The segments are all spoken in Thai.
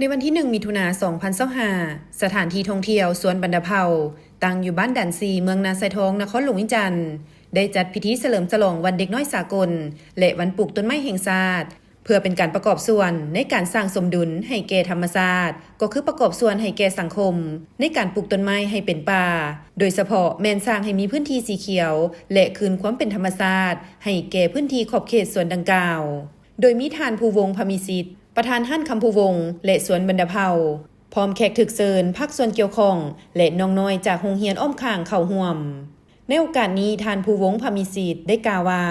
ในวันที่1 มิถุนายน 2025สถานที่ท่องเที่ยวสวนบรรดาเภาตั้งอยู่บ้านด่านซีเมืองนาไซทองนครหลวงวิจันทร์ได้จัดพิธีเฉลิมฉลองวันเด็กน้อยสากลและวันปลูกต้นไม้แห่งชาติเพื่อเป็นการประกอบส่วนในการสร้างสมดุลให้แก่ธรรมชาติก็คือประกอบส่วนให้แก่สังคมในการปลูกต้นไม้ให้เป็นป่าโดยเฉพาะแม่นสร้างให้มีพื้นที่สีเขียวและคืนความเป็นธรรมชาติให้แก่พื้นที่ขอบเขตสวนดังกล่าวโดยมีท่านภูวงศ์พมิสิทธิ์ประธานหั่นคำภูวงศ์และสวนบรรดาเภาพร้อมแขกถึกเชิญภาคส่วนเกี่ยวข้องและน้องน้อยจากโรงเรียนอ้อมข้างเข้าร่วมในโอกาสนี้ท่านภูวงศ์พมิสิทธิ์ได้กล่าวว่า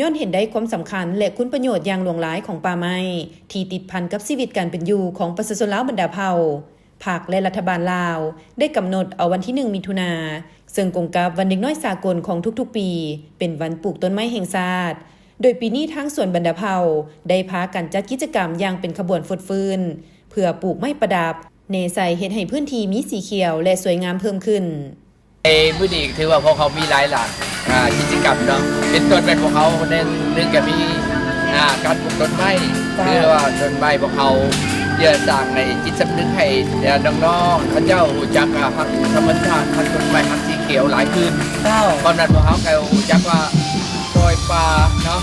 ย้อนเห็นได้ความสำคัญและคุณประโยชน์อย่างหลวงหลายของป่าไม้ที่ติดพันกับชีวิตการเป็นอยู่ของประชาชนลาวบรรดาเผ่าภาคและรัฐบาลลาวได้กำหนดเอาวันที่1 มิถุนายนซึ่งตรงกับวันเด็กน้อยสากลของทุกๆปีเป็นวันปลูกต้นไม้แห่งชาติโดยปีนี้ทางสวนบรรดาเผ่าได้พากันจัดกิจกรรมอย่างเป็นขบวนฟดฟืนเพื่อปลูกไม้ประดับเนใส่เฮ็ดให้พื้นที่มีสีเขียวและสวยงามเพิ่มขึ้นมื้อนี้ถือว่าพวกเขามีหลายหลากกิจกรรมเนาะเป็นต้นเป็นพวกเขาเรื่องกับมีการปลูกต้นไม้คือว่าต้นไม้พวกเขาเยอะสร้างในจิตสำนึกให้น้องๆเขาเจ้าจักฮักธรรมชาติฮักต้นไม้ฮักสีเขียวหลายขึ้นตอนนั้นพวกเขาจักว่าปล่อยปลาเนาะ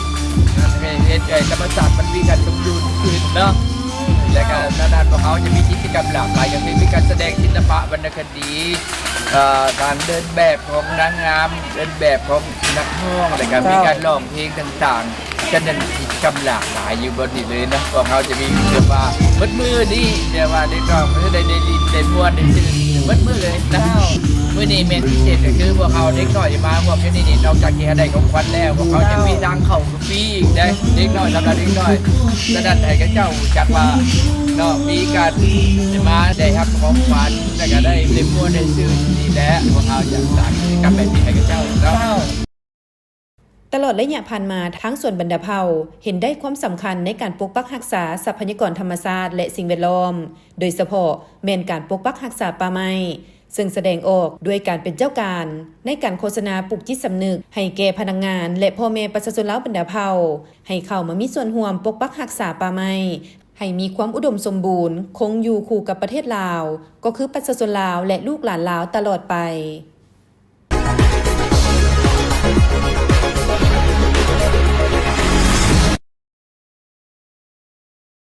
เห็นธรรมชาติมันมีการสมดุลขึ้นเนาะและก็นานๆพวกเขาจะมีกิจกรรมหลากหลายอย่างมีการแสดงศิลปะวรรณคดีการเดินแบบของนางงามเดินแบบของนักร้องอะไรกันมีการร้องเพลงต่างๆฉะนั้นกิจกรรมหลากหลายอยู่บนนี้เลยนะพวกเขาจะมีเรียกว่ามัดมือนี่เรียกว่าได้ร้องได้ลินได้ม้วนได้ชื่นมัดมือเลยนะเมื่อนี้เมนพิเศษก็คือพวกเขาเด็กน้อยมาพวกนี้นอกจากที่ได้ของขวัญแล้วพวกเขาจะมีทางเข้าฟรีได้เด็กน้อยสำหรับเด็กน้อยฉะนั้นไอ้เจ้าจักว่าเนาะมีการมาได้รับของขวัญแล้วก็ได้ม้วนได้ชื่นนี่แหละพวกเขาจะสร้างกิจกรรมแบบนี้ให้กับเจ้าเนาะตลอดระยะผ่านมาทั้งส่วนบรรดาเผ่าเห็นได้ความสำคัญในการปกปักรักษาทรัพยากรธรรมชาติและสิ่งแวดล้อมโดยเฉพาะแม่นการปกปักรักษาป่าไม้ซึ่งแสดงออกด้วยการเป็นเจ้าการในการโฆษณาปลุกจิตสำนึกให้แก่พนักงานและพ่อแม่ประชาชนลาวบรรดาเผ่าให้เข้ามามีส่วนร่วมปกปักรักษาป่าไม้ให้มีความอุดมสมบูรณ์คงอยู่คู่กับประเทศลาวก็คือประชาชนลาวและลูกหลานลาวตลอดไป